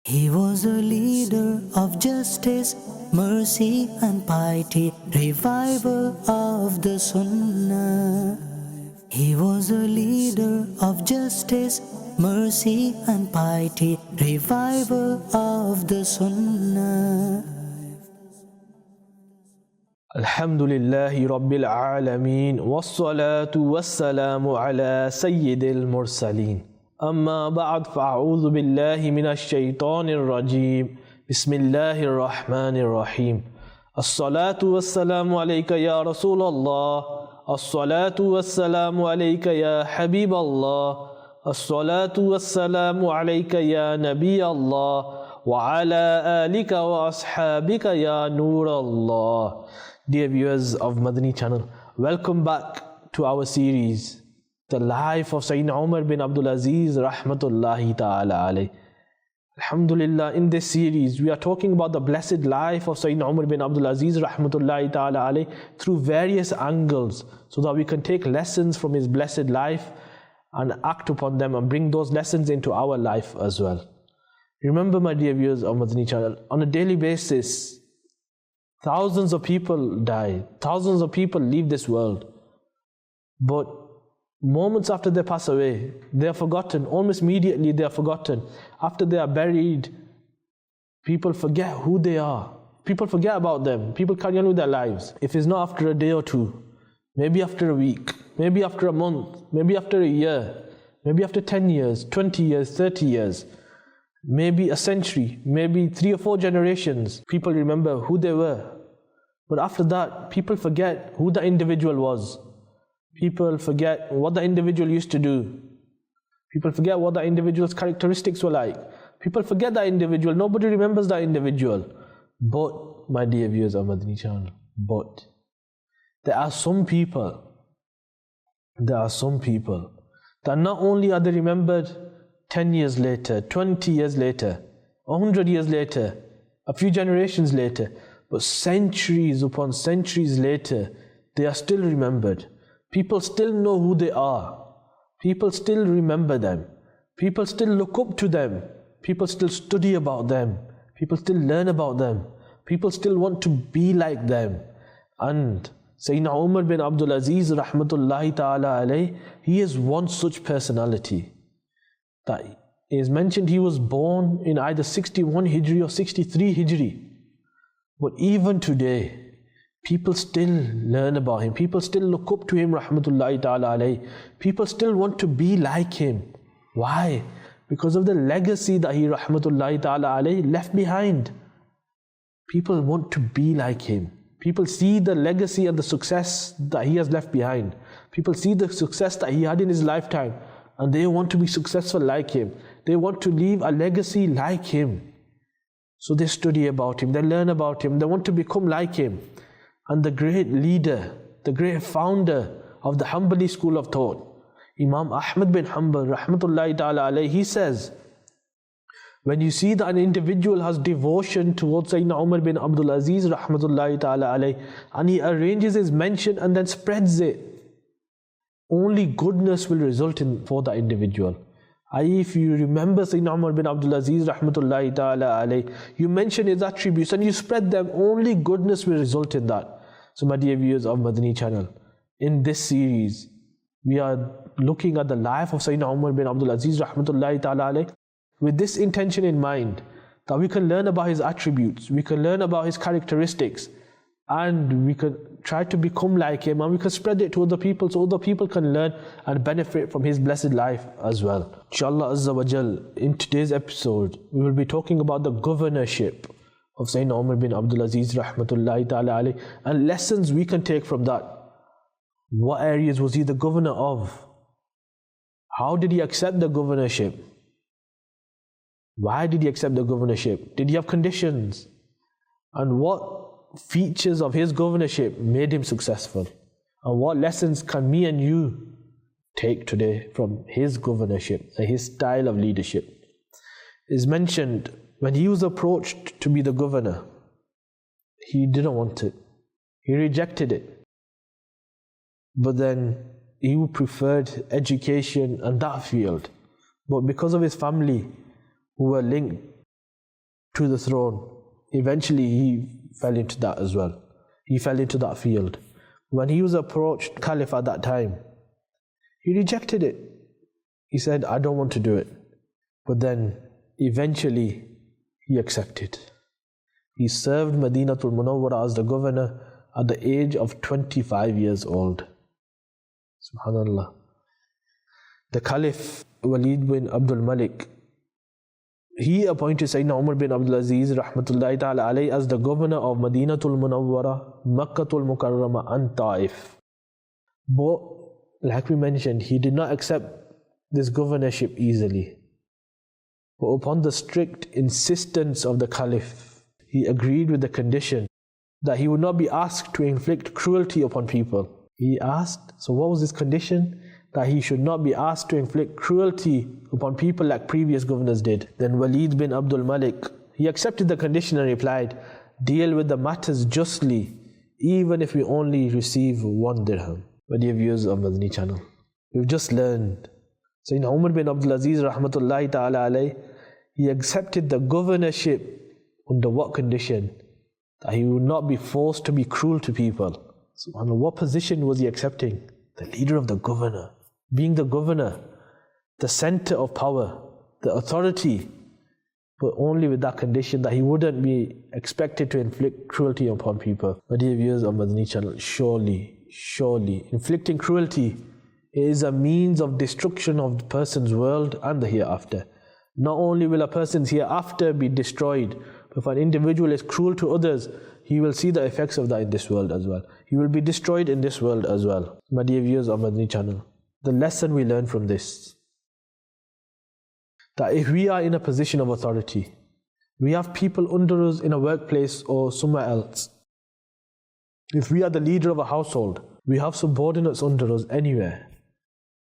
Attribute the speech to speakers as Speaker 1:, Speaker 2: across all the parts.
Speaker 1: He was a leader of justice, mercy and piety, revival of the Sunnah. He was a leader of justice, mercy and piety, revival of the Sunnah.
Speaker 2: Alhamdulillahi Rabbil Alameen, wassalatu wassalamu ala Sayyidil Mursaleen. Amma ba'd, fa'a'udhu billahi minash shaytanir rajeem. Bismillahir Rahmanir Rahim. As-salatu wassalamu alayka ya Rasulallah. As-salatu wassalamu alayka ya Habiballah. As-salatu wassalamu alayka ya Nabiyallah. Wa ala alika wa ashabika ya Nurallah. Dear viewers of Madani Channel, welcome back to our series, The Life of Sayyidina Umar bin Abdul Aziz Rahmatullahi Ta'ala alayh. Alhamdulillah, in this series we are talking about the blessed life of Sayyidina Umar bin Abdul Aziz Rahmatullahi Ta'ala alayh through various angles, so that we can take lessons from his blessed life and act upon them and bring those lessons into our life as well. Remember, my dear viewers of Madani Channel, on a daily basis, thousands of people die, thousands of people leave this world. But moments after they pass away, they are forgotten. Almost immediately they are forgotten. After they are buried, people forget who they are. People forget about them. People carry on with their lives. If it's not after a day or two, maybe after a week, maybe after a month, maybe after a year, maybe after 10 years, 20 years, 30 years, maybe a century, maybe 3 or 4 generations, people remember who they were. But after that, people forget who the individual was. People forget what the individual used to do. People forget what the individual's characteristics were like. People forget that individual. Nobody remembers that individual. But, my dear viewers of Madani Channel, but there are some people that not only are they remembered 10 years later, 20 years later, 100 years later, a few generations later, but centuries upon centuries later, they are still remembered. People still know who they are. People still remember them. People still look up to them. People still study about them. People still learn about them. People still want to be like them. And Sayyidina Umar bin Abdul Aziz Rahmatullahi Ta'ala alayh, he is one such personality. That is mentioned he was born in either 61 Hijri or 63 Hijri. But even today, people still learn about him. People still look up to him, Rahmatullahi Ta'ala alayh. People still want to be like him. Why? Because of the legacy that he, Rahmatullahi Ta'ala alayh, left behind. People want to be like him. People see the legacy and the success that he has left behind. People see the success that he had in his lifetime, and they want to be successful like him. They want to leave a legacy like him. So they study about him, they learn about him, they want to become like him. And the great leader, the great founder of the Hanbali school of thought, Imam Ahmad bin Hanbal, Rahmatullahi Ta'ala alayh, he says, when you see that an individual has devotion towards Sayyidina Umar bin Abdul Aziz, Rahmatullahi Ta'ala alayh, and he arranges his mention and then spreads it, only goodness will result in for that individual. If you remember Sayyidina Umar bin Abdul Aziz Rahmatullahi Ta'ala alayh, you mention his attributes and you spread them, only goodness will result in that. So my dear viewers of Madani Channel, in this series, we are looking at the life of Sayyidina Umar bin Abdul Aziz Rahmatullahi Ta'ala alayh, with this intention in mind, that we can learn about his attributes, we can learn about his characteristics, and we can try to become like him, and we can spread it to other people, so other people can learn and benefit from his blessed life as well. Inshallah Azza wa Jal, in today's episode, we will be talking about the governorship of Sayyidina Umar bin Abdul Aziz Rahmatullahi Ta'ala alayh, and lessons we can take from that. What areas was he the governor of? How did he accept the governorship? Why did he accept the governorship? Did he have conditions? And what features of his governorship made him successful? And what lessons can me and you take today from his governorship and his style of leadership? It is mentioned when he was approached to be the governor, he didn't want it. He rejected it. But then he preferred education and that field. But because of his family, who were linked to the throne. Eventually he fell into that as well. He fell into that field. When he was approached Caliph at that time, he rejected it. He said, I don't want to do it. But then eventually he accepted. He served Madinatul Munawwara as the governor at the age of 25 years old. Subhanallah. The Caliph Walid bin Abdul Malik, he appointed Sayyidina Umar bin Abdul Aziz rahmatullahi ta'ala alayhi as the governor of Madinatul Munawwara, Makkatul Mukarrama and Taif. But like we mentioned, he did not accept this governorship easily. But upon the strict insistence of the Caliph, he agreed with the condition that he would not be asked to inflict cruelty upon people. He asked, so what was his condition? That he should not be asked to inflict cruelty upon people like previous governors did. Then Walid bin Abdul Malik, he accepted the condition and replied, deal with the matters justly, even if we only receive 1 dirham. My dear viewers of Madani Channel, we've just learned Sayyidina Umar bin Abdul Aziz rahmatullahi ta'ala alayhi, he accepted the governorship under what condition? That he would not be forced to be cruel to people. SubhanAllah, what position was he accepting? The leader of the governor. Being the governor, the center of power, the authority, but only with that condition that he wouldn't be expected to inflict cruelty upon people. My dear viewers of Madani Channel, surely, inflicting cruelty is a means of destruction of the person's world and the hereafter. Not only will a person's hereafter be destroyed, but if an individual is cruel to others, he will see the effects of that in this world as well. He will be destroyed in this world as well. My dear viewers of Madani Channel, the lesson we learn from this, that if we are in a position of authority, we have people under us in a workplace or somewhere else. If we are the leader of a household, we have subordinates under us anywhere.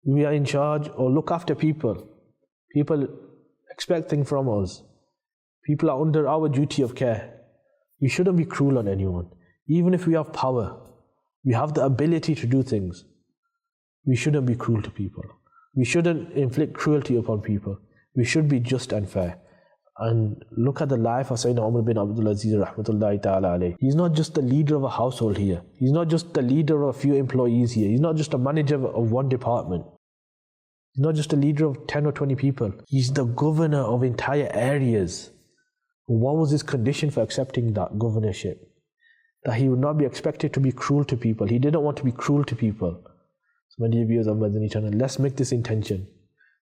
Speaker 2: We are in charge or look after people. People expect things from us. People are under our duty of care. We shouldn't be cruel on anyone. Even if we have power, we have the ability to do things. We shouldn't be cruel to people. We shouldn't inflict cruelty upon people. We should be just and fair. And look at the life of Sayyidina Umar bin Abdul Aziz rahmatullahi ta'ala alayhi. He's not just the leader of a household here. He's not just the leader of a few employees here. He's not just a manager of one department. He's not just a leader of 10 or 20 people. He's the governor of entire areas. What was his condition for accepting that governorship? That he would not be expected to be cruel to people. He didn't want to be cruel to people. So my dear viewers of Madani Channel, let's make this intention,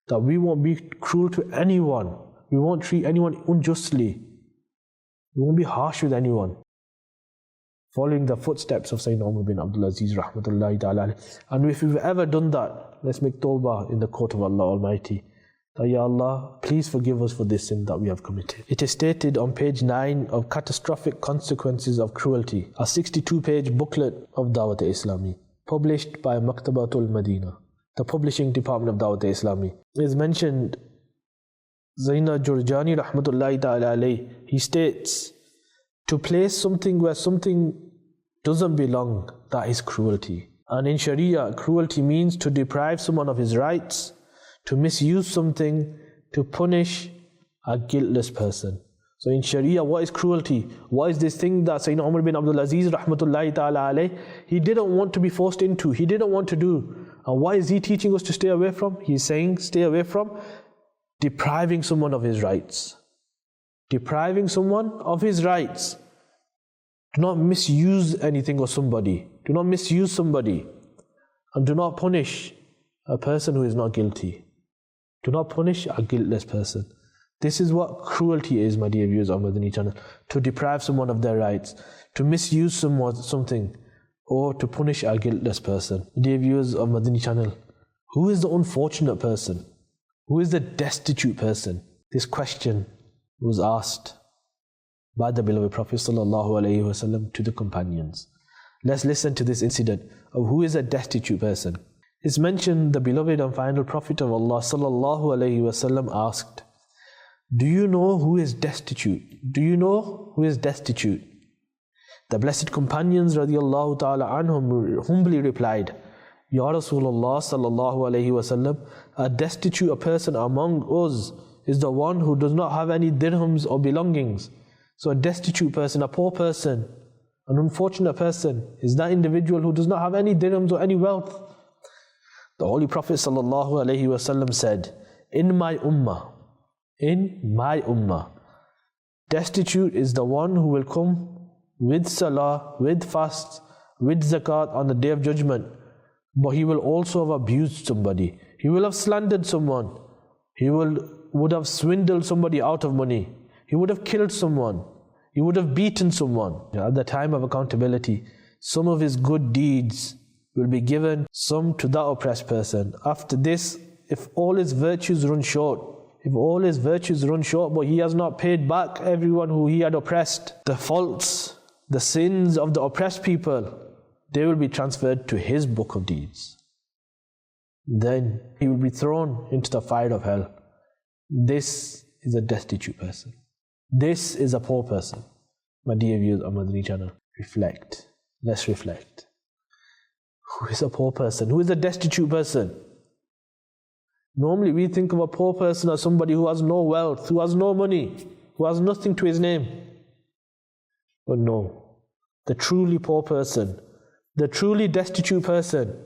Speaker 2: that we won't be cruel to anyone. We won't treat anyone unjustly. We won't be harsh with anyone. Following the footsteps of Sayyidina Umar bin Abdul Aziz rahmatullahi ta'ala. And if we've ever done that, let's make tawbah in the court of Allah Almighty. That, Ya Allah, please forgive us for this sin that we have committed. It is stated on page 9 of Catastrophic Consequences of Cruelty, a 62-page booklet of Dawat-e-Islami, published by Maktabatul Madina, the publishing department of Dawat-e-Islami. It is mentioned, Zaina Jurjani rahmatullahi ta'ala alayhi, he states, to place something where something doesn't belong, that is cruelty. And in Sharia, cruelty means to deprive someone of his rights, to misuse something, to punish a guiltless person. So in Sharia, what is cruelty? What is this thing that Sayyidina Umar bin Abdul Aziz rahmatullahi ta'ala alayhi, he didn't want to be forced into, he didn't want to do. And why is he teaching us to stay away from? He's saying stay away from depriving someone of his rights. Depriving someone of his rights. Do not misuse anything or somebody. Do not misuse somebody. And do not punish a person who is not guilty. Do not punish a guiltless person. This is what cruelty is, my dear viewers of Madani Channel. To deprive someone of their rights. To misuse something. Or to punish a guiltless person. Dear viewers of Madani Channel, who is the unfortunate person? Who is the destitute person? This question was asked by the beloved Prophet ﷺ to the companions. Let's listen to this incident of who is a destitute person. It's mentioned the beloved and final Prophet of Allah ﷺ asked, do you know who is destitute? Do you know who is destitute? The blessed companions radiallahu ta'ala anhum humbly replied, Ya Rasulullah sallallahu alayhi wasallam, a destitute person among us is the one who does not have any dirhams or belongings. So a destitute person, a poor person, an unfortunate person is that individual who does not have any dirhams or any wealth. The Holy Prophet ﷺ said, in my ummah, destitute is the one who will come with salah, with fasts, with zakat on the Day of Judgment, but he will also have abused somebody. He will have slandered someone. He would have swindled somebody out of money. He would have killed someone. He would have beaten someone. At the time of accountability, some of his good deeds will be given, some to that oppressed person. After this, if all his virtues run short, but he has not paid back everyone who he had oppressed, the faults, the sins of the oppressed people, they will be transferred to his book of deeds. Then he will be thrown into the fire of hell. This is a destitute person. This is a poor person. My dear viewers on Madani Channel, reflect. Let's reflect. Who is a poor person? Who is a destitute person? Normally we think of a poor person as somebody who has no wealth, who has no money, who has nothing to his name. But no, the truly poor person, the truly destitute person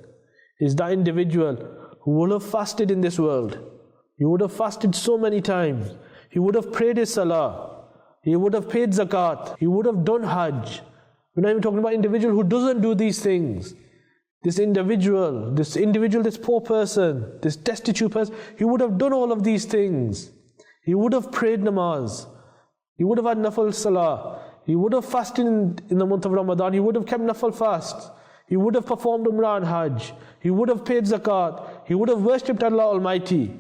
Speaker 2: is that individual who would have fasted in this world. He would have fasted so many times. He would have prayed his salah. He would have paid zakat. He would have done hajj. We're not even talking about an individual who doesn't do these things. This individual, this poor person, this destitute person, he would have done all of these things. He would have prayed namaz. He would have had nafal salah. He would have fasted in the month of Ramadan. He would have kept nafal fasts. He would have performed umrah and hajj. He would have paid zakat. He would have worshipped Allah Almighty.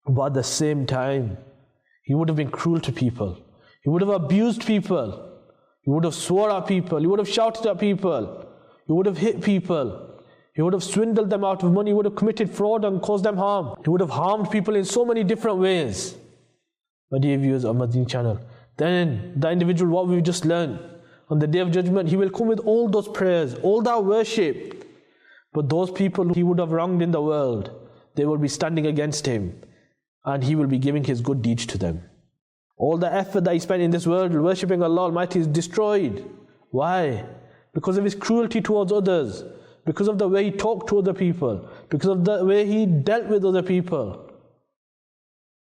Speaker 2: But at the same time, he would have been cruel to people. He would have abused people. He would have swore at people. He would have shouted at people. He would have hit people. He would have swindled them out of money. He would have committed fraud and caused them harm. He would have harmed people in so many different ways. My dear viewers on Madani Channel, then the individual, what we've just learned, on the Day of Judgment, he will come with all those prayers, all that worship. But those people he would have wronged in the world, they will be standing against him, and he will be giving his good deeds to them. All the effort that he spent in this world worshipping Allah Almighty is destroyed. Why? Because of his cruelty towards others, because of the way he talked to other people, because of the way he dealt with other people.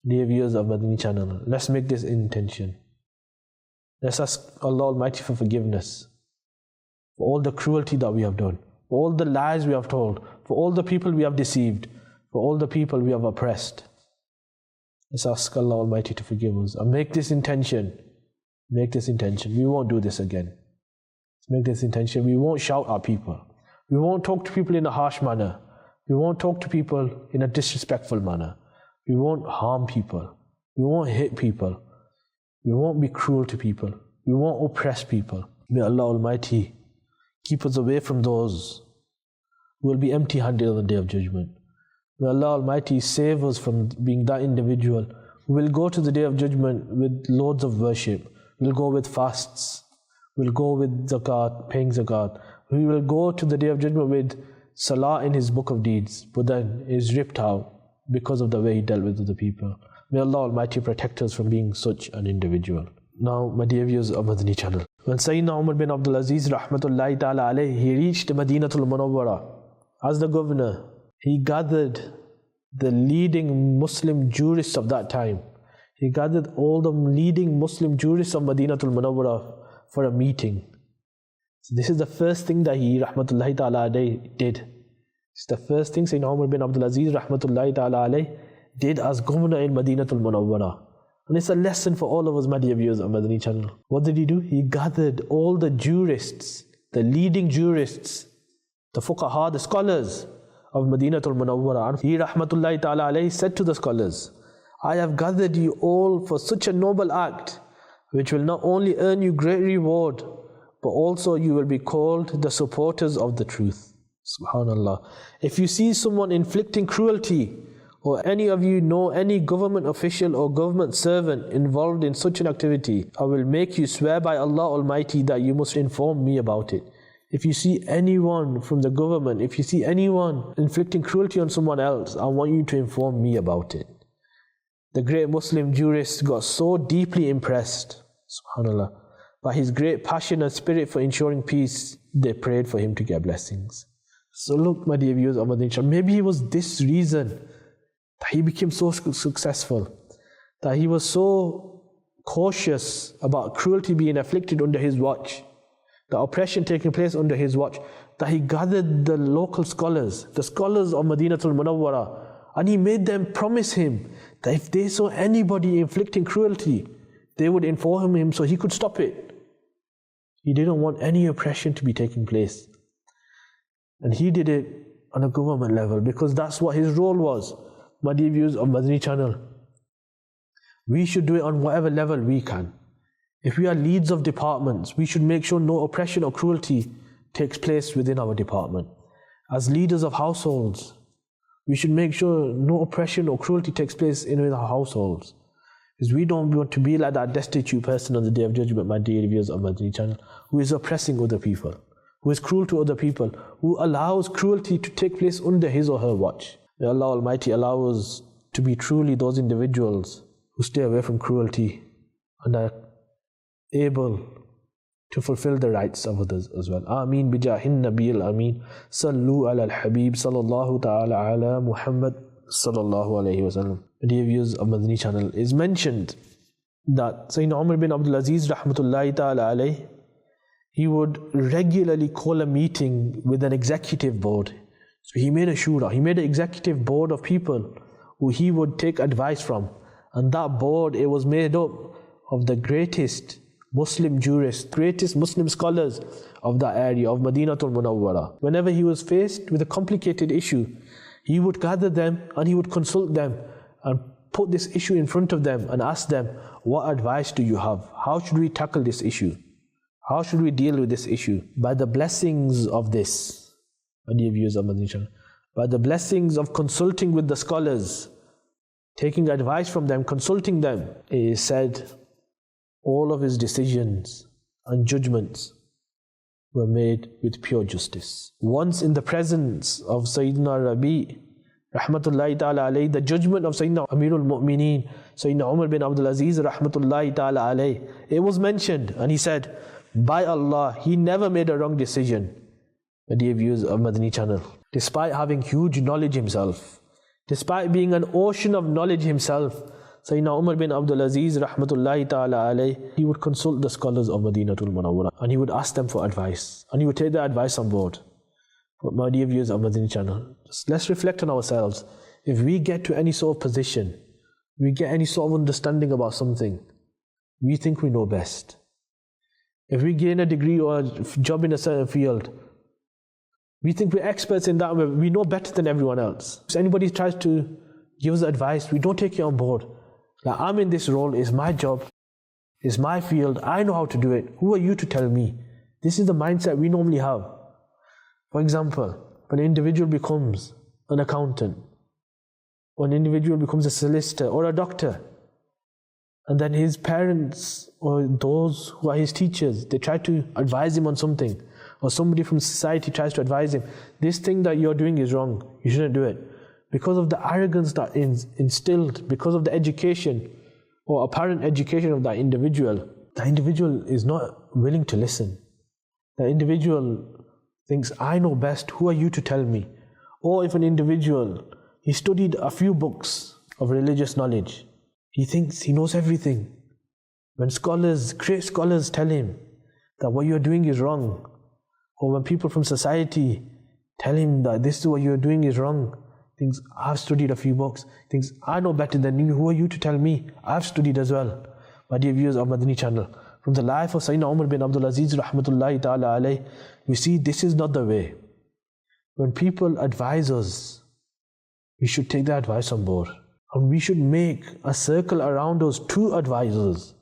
Speaker 2: Dear viewers of Madani Channel, let's make this intention. Let's ask Allah Almighty for forgiveness for all the cruelty that we have done, for all the lies we have told, for all the people we have deceived, for all the people we have oppressed. Let's ask Allah Almighty to forgive us and make this intention. Make this intention. We won't do this again. Let's make this intention. We won't shout at people. We won't talk to people in a harsh manner. We won't talk to people in a disrespectful manner. We won't harm people. We won't hit people. We won't be cruel to people. We won't oppress people. May Allah Almighty keep us away from those who will be empty-handed on the Day of Judgment. May Allah Almighty save us from being that individual who will go to the Day of Judgment with loads of worship. We'll go with fasts. We'll go with zakat, paying zakat. We will go to the Day of Judgment with salah in his book of deeds, but then is ripped out because of the way he dealt with other people. May Allah Almighty protect us from being such an individual. Now, my dear viewers of Madani Channel, when Sayyidina Umar Bin Abdul Aziz rahmatullahi ta'ala alayhi, he reached Madinatul Munawwara as the governor, he gathered the leading Muslim jurists of that time. He gathered all the leading Muslim jurists of Madinatul Munawwara for a meeting. So this is the first thing that he rahmatullahi ta'ala alayhi did. It's the first thing Sayyidina Umar Bin Abdul Aziz rahmatullahi ta'ala alayhi did as governor in Madinatul Munawwara. And it's a lesson for all of us, my dear viewers on Madani Channel. What did he do? He gathered all the jurists, the leading jurists, the fuqaha, the scholars of Madinatul Munawwara. And he rahmatullahi ta'ala alayhi said to the scholars, I have gathered you all for such a noble act, which will not only earn you great reward, but also you will be called the supporters of the truth. Subhanallah. If you see someone inflicting cruelty, or any of you know any government official or government servant involved in such an activity, I will make you swear by Allah Almighty that you must inform me about it. If you see anyone from the government, if you see anyone inflicting cruelty on someone else, I want you to inform me about it. the great Muslim jurists got so deeply impressed, subhanAllah, by his great passion and spirit for ensuring peace, they prayed for him to get blessings. So look, my dear viewers of Madani Channel, maybe it was this reason that he became so successful, that he was so cautious about cruelty being afflicted under his watch, the oppression taking place under his watch, that he gathered the local scholars, the scholars of Madinatul Munawwara, and he made them promise him that if they saw anybody inflicting cruelty, they would inform him so he could stop it. He didn't want any oppression to be taking place. And he did it on a government level because that's what his role was. My dear viewers of Madani Channel, we should do it on whatever level we can. If we are leads of departments, we should make sure no oppression or cruelty takes place within our department. As leaders of households, we should make sure no oppression or cruelty takes place in our households. Because we don't want to be like that destitute person on the Day of Judgment, my dear viewers of Madani Channel, who is oppressing other people, who is cruel to other people, who allows cruelty to take place under his or her watch. May Allah Almighty allow us to be truly those individuals who stay away from cruelty and are able to fulfill the rights of others as well. Ameen bijahin nabiyil ameen. Sallu ala al-habib sallallahu ta'ala ala Muhammad sallallahu alayhi wa sallam. Dear viewers of Madani Channel, is mentioned that Sayyidina Umar bin Abdul Aziz rahmatullahi ta'ala alayhi, he would regularly call a meeting with an executive board. So he made a shura, he made an executive board of people who he would take advice from. And that board, it was made up of the greatest Muslim jurists, greatest Muslim scholars of that area, of Madinatul Munawwara. Whenever he was faced with a complicated issue, he would gather them and he would consult them and put this issue in front of them and ask them, what advice do you have? How should we tackle this issue? How should we deal with this issue? By the blessings of this, my dear viewers of Madani Channel, by the blessings of consulting with the scholars, taking advice from them, consulting them, it is said all of his decisions and judgments were made with pure justice. Once in the presence of Sayyidina Rabi, rahmatullahi ta'ala alayhi, the judgment of Sayyidina Amirul Mu'mineen, Sayyidina Umar bin Abdul Aziz, rahmatullahi ta'ala alayhi, it was mentioned and he said, by Allah, he never made a wrong decision. My dear viewers of Madani Channel, despite having huge knowledge himself, despite being an ocean of knowledge himself, Sayyidina Umar bin Abdul Aziz rahmatullahi ta'ala alayhi, he would consult the scholars of Madinatul Munawwara and he would ask them for advice and he would take their advice on board. But my dear viewers of Madani Channel, let's reflect on ourselves. If we get to any sort of position, we get any sort of understanding about something, we think we know best. If we gain a degree or a job in a certain field, we think we're experts in that, we know better than everyone else. If anybody tries to give us advice, we don't take it on board. Like, I'm in this role, it's my job, it's my field, I know how to do it. Who are you to tell me? This is the mindset we normally have. For example, when an individual becomes an accountant, or an individual becomes a solicitor or a doctor, and then his parents or those who are his teachers, they try to advise him on something, or somebody from society tries to advise him, this thing that you're doing is wrong, you shouldn't do it. Because of the arrogance that is instilled, because of the education or apparent education of that individual is not willing to listen. The individual thinks, I know best, who are you to tell me? Or if an individual, he studied a few books of religious knowledge, he thinks he knows everything. When great scholars tell him that what you're doing is wrong, or when people from society tell him that this is what you're doing is wrong, thinks, I've studied a few books, thinks, I know better than you, who are you to tell me? I've studied as well. My dear viewers of Madani Channel, from the life of Sayyidina Umar bin Abdul Aziz rahmatullahi ta'ala alayhi, we see this is not the way. When people advise us, we should take their advice on board. And we should make a circle around us to advisors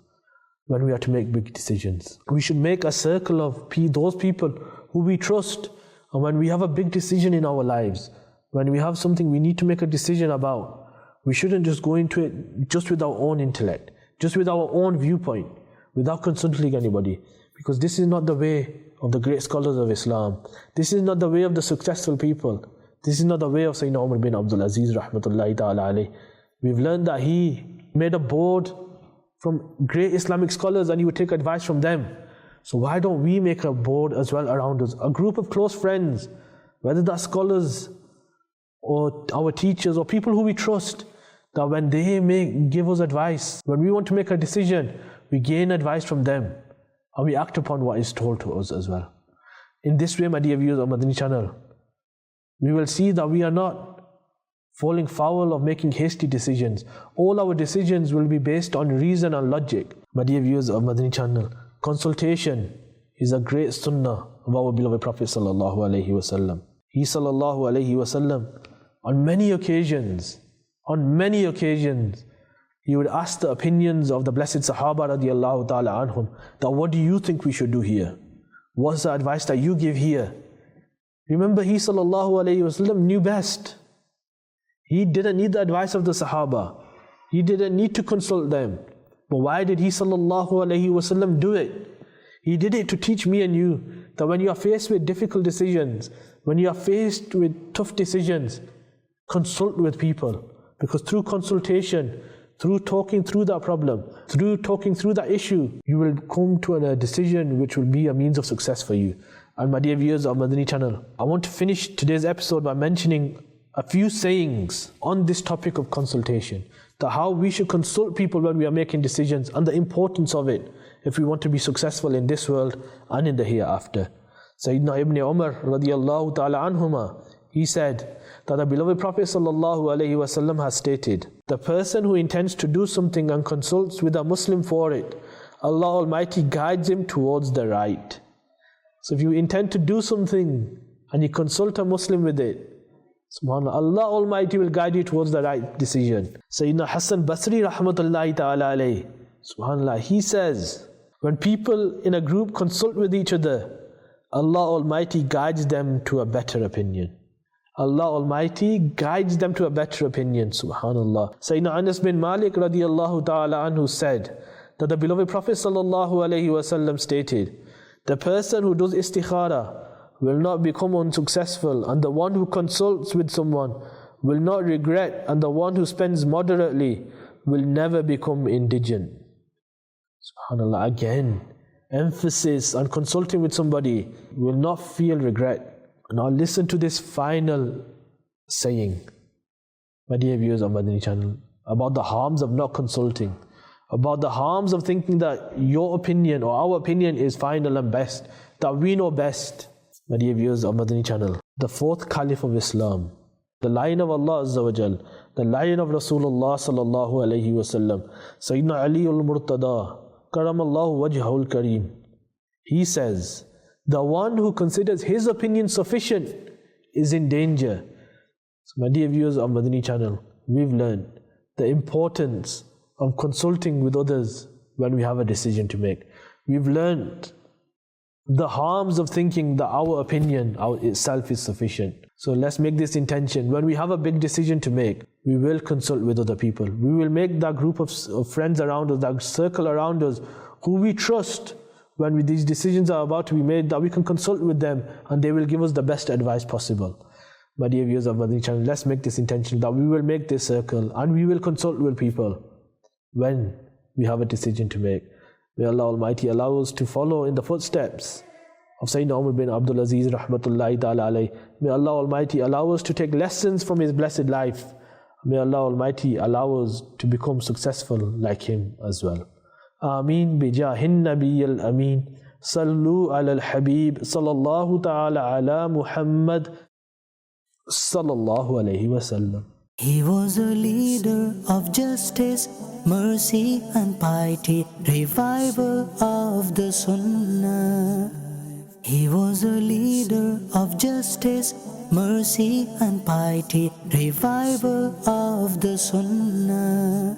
Speaker 2: when we are to make big decisions. We should make a circle of those people who we trust. And when we have a big decision in our lives, when we have something we need to make a decision about, we shouldn't just go into it just with our own intellect, just with our own viewpoint, without consulting anybody. Because this is not the way of the great scholars of Islam. This is not the way of the successful people. This is not the way of Sayyidina Umar bin Abdul Aziz rahmatullahi ta'ala alayhi. We've learned that he made a board from great Islamic scholars and he would take advice from them. So why don't we make a board as well around us? A group of close friends, whether that's scholars or our teachers or people who we trust, that when they give us advice, when we want to make a decision, we gain advice from them and we act upon what is told to us as well. In this way, my dear viewers of Madani Channel, we will see that we are not falling foul of making hasty decisions. All our decisions will be based on reason and logic. My dear viewers of Madani Channel, consultation is a great sunnah of our beloved Prophet sallallahu alaihi wasallam. He sallallahu alaihi wasallam, on many occasions, he would ask the opinions of the blessed Sahaba radiallahu ta'ala anhum, that what do you think we should do here? What's the advice that you give here? Remember, he sallallahu alaihi wasallam knew best. He didn't need the advice of the Sahaba. He didn't need to consult them. But why did he sallallahu alaihi wasallam do it? He did it to teach me and you that when you are faced with difficult decisions, when you are faced with tough decisions, consult with people. Because through consultation, through talking through that problem, through talking through that issue, you will come to a decision which will be a means of success for you. And my dear viewers of Madani Channel, I want to finish today's episode by mentioning a few sayings on this topic of consultation, that how we should consult people when we are making decisions and the importance of it if we want to be successful in this world and in the hereafter. Sayyidina Ibn Umar radiallahu ta'ala anhuma, he said that the beloved Prophet sallallahu alaihi wasallam has stated, the person who intends to do something and consults with a Muslim for it, Allah Almighty guides him towards the right. So if you intend to do something and you consult a Muslim with it, subhanAllah, Allah Almighty will guide you towards the right decision. Sayyidina Hassan Basri rahmatullahi ta'ala alayhi, subhanAllah, he says, when people in a group consult with each other, Allah Almighty guides them to a better opinion. Allah Almighty guides them to a better opinion, subhanAllah. Sayyidina Anas bin Malik radiallahu ta'ala anhu said that the beloved Prophet sallallahu alayhi wasallam stated, the person who does istikhara will not become unsuccessful, and the one who consults with someone will not regret, and the one who spends moderately will never become indigent. SubhanAllah, again, emphasis on consulting with somebody will not feel regret. Now listen to this final saying, my dear viewers of Madani Channel, about the harms of not consulting, about the harms of thinking that your opinion or our opinion is final and best, that we know best. My dear viewers of Madani Channel, the fourth Caliph of Islam, the lion of Allah Azza wa Jal, the lion of Rasulullah sallallahu alayhi wasallam, Sayyidina Ali al-Murtada, Karamallahu wajhahul Kareem, he says, the one who considers his opinion sufficient is in danger. So my dear viewers of Madani Channel, we've learned the importance of consulting with others when we have a decision to make. We've learned the harms of thinking that our opinion itself is sufficient. So let's make this intention. When we have a big decision to make, we will consult with other people. We will make that group of friends around us, that circle around us, who we trust when these decisions are about to be made, that we can consult with them and they will give us the best advice possible. My dear viewers of Madani Channel, let's make this intention that we will make this circle and we will consult with people when we have a decision to make. May Allah Almighty allow us to follow in the footsteps of Sayyidina Umar Bin Abdul Aziz rahmatullahi ta'ala alayhi. May Allah Almighty allow us to take lessons from his blessed life. May Allah Almighty allow us to become successful like him as well. Ameen bijahin nabiyyil ameen. Sallu ala al-habib sallallahu ta'ala ala Muhammad sallallahu alayhi wa sallam.
Speaker 1: He was a leader of justice, mercy and piety, revival of the Sunnah. He was a leader of justice, mercy and piety, revival of the Sunnah.